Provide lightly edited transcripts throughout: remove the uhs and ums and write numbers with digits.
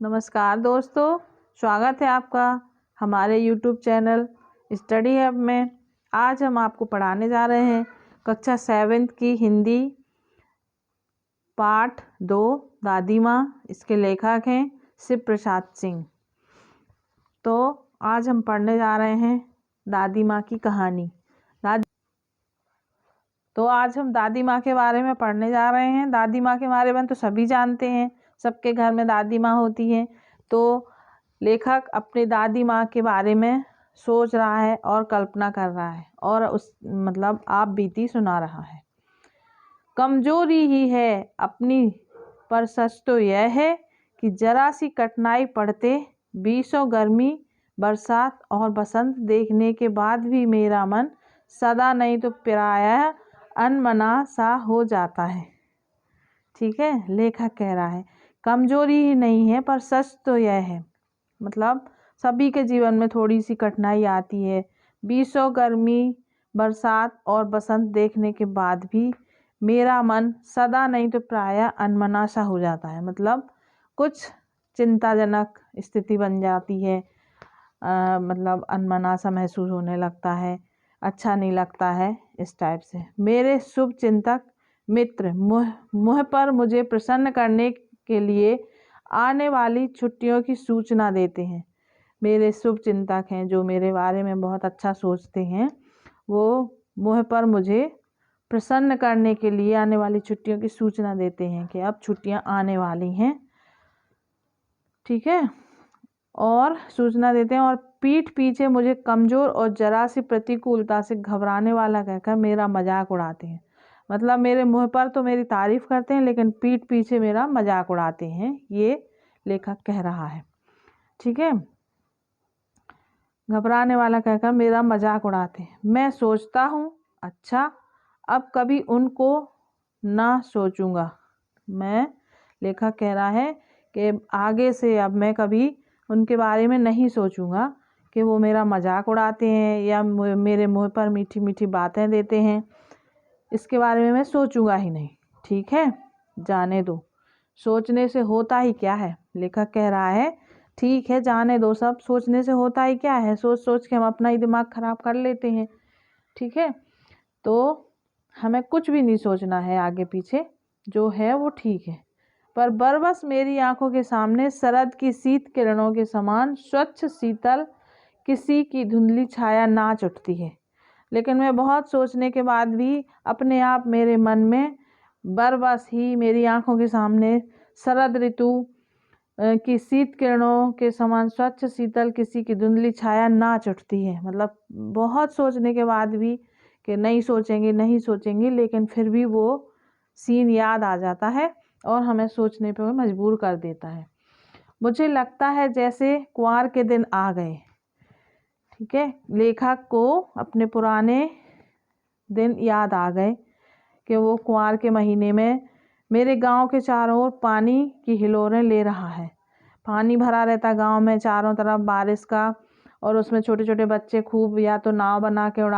नमस्कार दोस्तों, स्वागत है आपका हमारे YouTube चैनल स्टडी हब में। आज हम आपको पढ़ाने जा रहे हैं कक्षा 7th की हिंदी पाठ 2 दादी माँ। इसके लेखक हैं शिव प्रसाद सिंह। तो आज हम पढ़ने जा रहे हैं दादी माँ की कहानी। आज हम दादी माँ के बारे में पढ़ने जा रहे हैं। दादी माँ के बारे में तो सभी जानते हैं, सबके घर में दादी माँ होती है। तो लेखक अपनी दादी माँ के बारे में सोच रहा है और कल्पना कर रहा है और आप बीती सुना रहा है। कमजोरी ही है अपनी, पर सच तो यह है कि जरा सी कठिनाई पड़ते बीसों गर्मी बरसात और बसंत देखने के बाद भी मेरा मन सदा नहीं तो प्रायः अनमना सा हो जाता है। ठीक है, लेखक कह रहा है कमजोरी ही नहीं है पर सच तो यह है, सभी के जीवन में थोड़ी सी कठिनाई आती है। बीसों गर्मी बरसात और बसंत देखने के बाद भी मेरा मन सदा नहीं तो प्रायः अनमना सा हो जाता है। कुछ चिंताजनक स्थिति बन जाती है, अनमना सा महसूस होने लगता है, अच्छा नहीं लगता है, इस टाइप से। मेरे शुभ चिंतक मित्र मुझ पर मुझे प्रसन्न करने के लिए आने वाली छुट्टियों की सूचना देते हैं। मेरे शुभ चिंतक हैं जो मेरे बारे में बहुत अच्छा सोचते हैं, वो मुझ पर मुझे प्रसन्न करने के लिए आने वाली छुट्टियों की सूचना देते हैं कि अब छुट्टियां आने वाली हैं। ठीक है, और सूचना देते हैं और पीठ पीछे मुझे कमज़ोर और जरा सी प्रतिकूलता से घबराने वाला कहकर मेरा मजाक उड़ाते हैं। मेरे मुंह पर तो मेरी तारीफ करते हैं लेकिन पीठ पीछे मेरा मजाक उड़ाते हैं, ये लेखक कह रहा है। ठीक है, घबराने वाला कहकर मेरा मजाक उड़ाते हैं। मैं सोचता हूँ अच्छा अब कभी उनको ना सोचूंगा। लेखक कह रहा है कि आगे से अब मैं कभी उनके बारे में नहीं सोचूंगा कि वो मेरा मजाक उड़ाते हैं या मेरे मुंह पर मीठी मीठी बातें देते हैं। इसके बारे में मैं सोचूंगा ही नहीं। ठीक है, जाने दो, सोचने से होता ही क्या है। लेखक कह रहा है ठीक है, जाने दो, सब सोचने से होता ही क्या है। सोच सोच के हम अपना ही दिमाग खराब कर लेते हैं। ठीक है, तो हमें कुछ भी नहीं सोचना है आगे पीछे, जो है वो ठीक है। पर बरबस मेरी आंखों के सामने शरद की शीत किरणों के समान स्वच्छ शीतल किसी की धुंधली छाया नाच उठती है। लेकिन मैं बहुत सोचने के बाद भी अपने आप मेरे मन में बरबस ही मेरी आंखों के सामने शरद ऋतु की शीत किरणों के समान स्वच्छ शीतल किसी की धुंधली छाया नाच उठती है। बहुत सोचने के बाद भी कि नहीं सोचेंगे, लेकिन फिर भी वो सीन याद आ जाता है और हमें सोचने पर मजबूर कर देता है। मुझे लगता है जैसे कुंवार के दिन आ गए। ठीक है, लेखक को अपने पुराने दिन याद आ गए कि वो कुंवार के महीने में मेरे गांव के चारों ओर पानी की हिलोरें ले रहा है। पानी भरा रहता गांव में चारों तरफ बारिश का, और उसमें छोटे छोटे बच्चे खूब या तो नाव बना के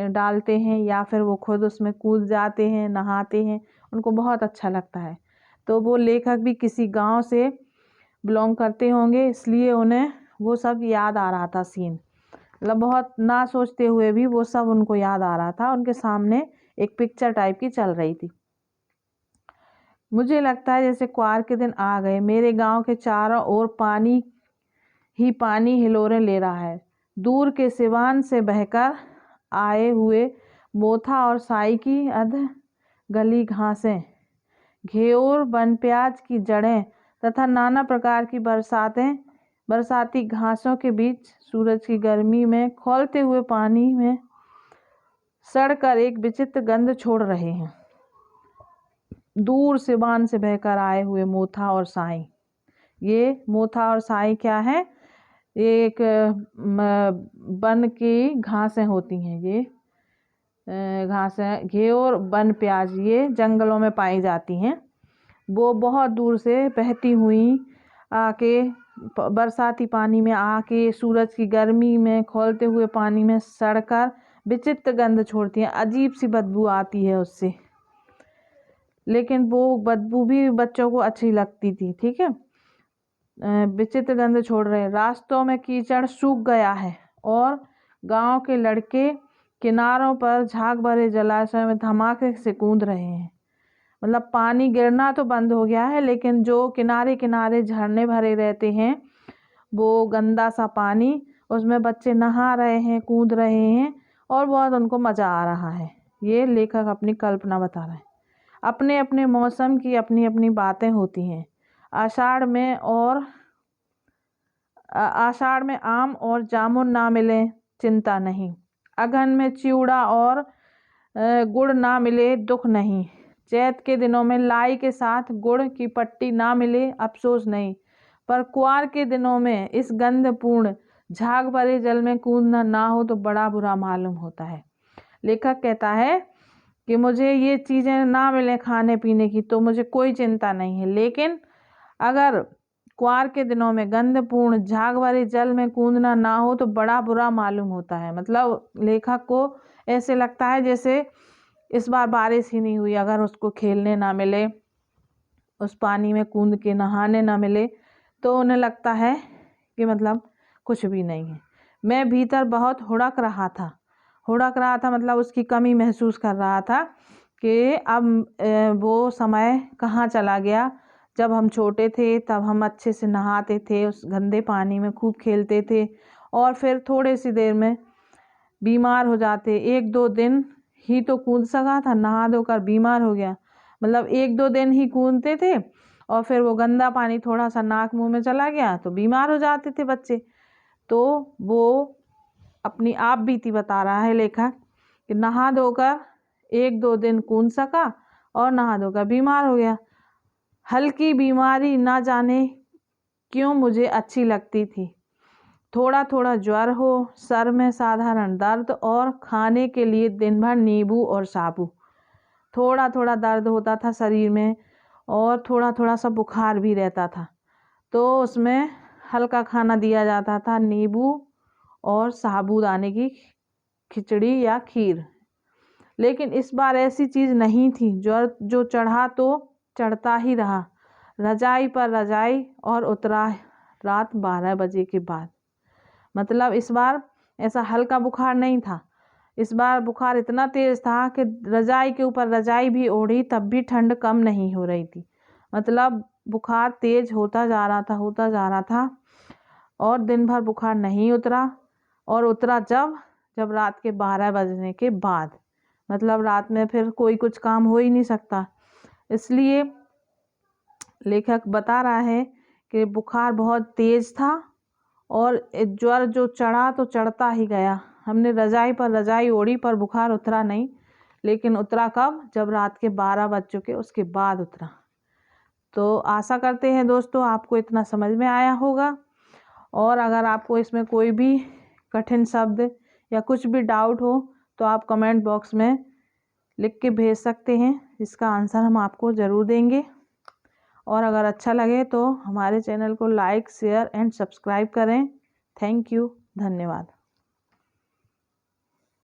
डालते हैं या फिर वो खुद उसमें कूद जाते हैं, नहाते हैं, उनको बहुत अच्छा लगता है। तो वो लेखक भी किसी गांव से बिलोंग करते होंगे, इसलिए उन्हें वो सब याद आ रहा था सीन। बहुत ना सोचते हुए भी वो सब उनको याद आ रहा था, उनके सामने एक पिक्चर टाइप की चल रही थी। मुझे लगता है जैसे कुंवार के दिन आ गए, मेरे गांव के चारों ओर पानी ही पानी हिलोरें ले रहा है। दूर के सिवान से बहकर आए हुए मोथा और साई की अध गली घासें, घेवर बनप्याज की जड़ें तथा नाना प्रकार की बरसाती घासों के बीच सूरज की गर्मी में खौलते हुए पानी में सड़कर एक विचित्र गंध छोड़ रहे हैं। दूर सिवान से बहकर आए हुए मोथा और साई, ये मोथा और साई क्या है? ये एक वन की घासें होती हैं। ये घासें घेवर वन प्याज ये जंगलों में पाई जाती हैं। वो बहुत दूर से बहती हुई आके बरसाती पानी में आके सूरज की गर्मी में खौलते हुए पानी में सड़कर विचित्र गंध छोड़ती हैं। अजीब सी बदबू आती है उससे, लेकिन वो बदबू भी बच्चों को अच्छी लगती थी। ठीक है, विचित्र गंध छोड़ रहे हैं। रास्तों में कीचड़ सूख गया है और गांव के लड़के किनारों पर झाग भरे जलाशय में धमाके से कूद रहे हैं। मतलब पानी गिरना तो बंद हो गया है, लेकिन जो किनारे किनारे झरने भरे रहते हैं, वो गंदा सा पानी, उसमें बच्चे नहा रहे हैं, कूद रहे हैं और बहुत उनको मज़ा आ रहा है। ये लेखक अपनी कल्पना बता रहे हैं। अपने अपने मौसम की अपनी अपनी बातें होती हैं। आषाढ़ में आम और जामुन ना मिले चिंता नहीं। अगहन में चिवड़ा और गुड़ ना मिले दुख नहीं। चैत के दिनों में लाई के साथ गुड़ की पट्टी ना मिले अफसोस नहीं। पर कुआर के दिनों में इस गंधपूर्ण झाग भरे जल में कूदना ना हो तो बड़ा बुरा मालूम होता है। लेखक कहता है कि मुझे ये चीज़ें ना मिले खाने पीने की तो मुझे कोई चिंता नहीं है, लेकिन अगर कुआर के दिनों में गंधपूर्ण झाग भरे जल में कूदना ना हो तो बड़ा बुरा मालूम होता है। मतलब लेखक को ऐसे लगता है जैसे इस बार बारिश ही नहीं हुई, अगर उसको खेलने ना मिले, उस पानी में कूद के नहाने ना मिले, तो उन्हें लगता है कि मतलब कुछ भी नहीं है। मैं भीतर बहुत हुड़क रहा था मतलब उसकी कमी महसूस कर रहा था कि अब वो समय कहाँ चला गया। जब हम छोटे थे तब हम अच्छे से नहाते थे, उस गंदे पानी में खूब खेलते थे और फिर थोड़ी सी देर में बीमार हो जाते। 1-2 दिन ही तो कूद सका था, नहा धोकर बीमार हो गया। मतलब 1-2 दिन ही कूदते थे और फिर वो गंदा पानी थोड़ा सा नाक मुंह में चला गया तो बीमार हो जाते थे बच्चे। तो वो अपनी आप बीती बता रहा है लेखक कि नहा धोकर 1-2 दिन कूद सका और नहा धोकर बीमार हो गया। हल्की बीमारी ना जाने क्यों मुझे अच्छी लगती थी। थोड़ा थोड़ा ज्वर हो, सर में साधारण दर्द और खाने के लिए दिन भर नींबू और साबू। थोड़ा थोड़ा दर्द होता था शरीर में और थोड़ा थोड़ा सा बुखार भी रहता था, तो उसमें हल्का खाना दिया जाता था, नींबू और साबूदाने की खिचड़ी या खीर। लेकिन इस बार ऐसी चीज़ नहीं थी। ज्वर जो चढ़ा तो चढ़ता ही रहा, रजाई पर रजाई और उतरा रात 12 बजे के बाद। मतलब इस बार ऐसा हल्का बुखार नहीं था, इस बार बुखार इतना तेज़ था कि रजाई के ऊपर रजाई भी ओढ़ी तब भी ठंड कम नहीं हो रही थी। मतलब बुखार तेज़ होता जा रहा था और दिन भर बुखार नहीं उतरा, और उतरा जब रात के 12 बजने के बाद। मतलब रात में फिर कोई कुछ काम हो ही नहीं सकता। इसलिए लेखक बता रहा है कि बुखार बहुत तेज़ था और ज्वर जो चढ़ा तो चढ़ता ही गया। हमने रजाई पर रजाई ओढ़ी पर बुखार उतरा नहीं, लेकिन उतरा कब? जब रात के 12 बज चुके उसके बाद उतरा। तो आशा करते हैं दोस्तों आपको इतना समझ में आया होगा, और अगर आपको इसमें कोई भी कठिन शब्द या कुछ भी डाउट हो तो आप कमेंट बॉक्स में लिख के भेज सकते हैं, इसका आंसर हम आपको ज़रूर देंगे। और अगर अच्छा लगे तो हमारे चैनल को लाइक, शेयर एंड सब्सक्राइब करें। थैंक यू, धन्यवाद।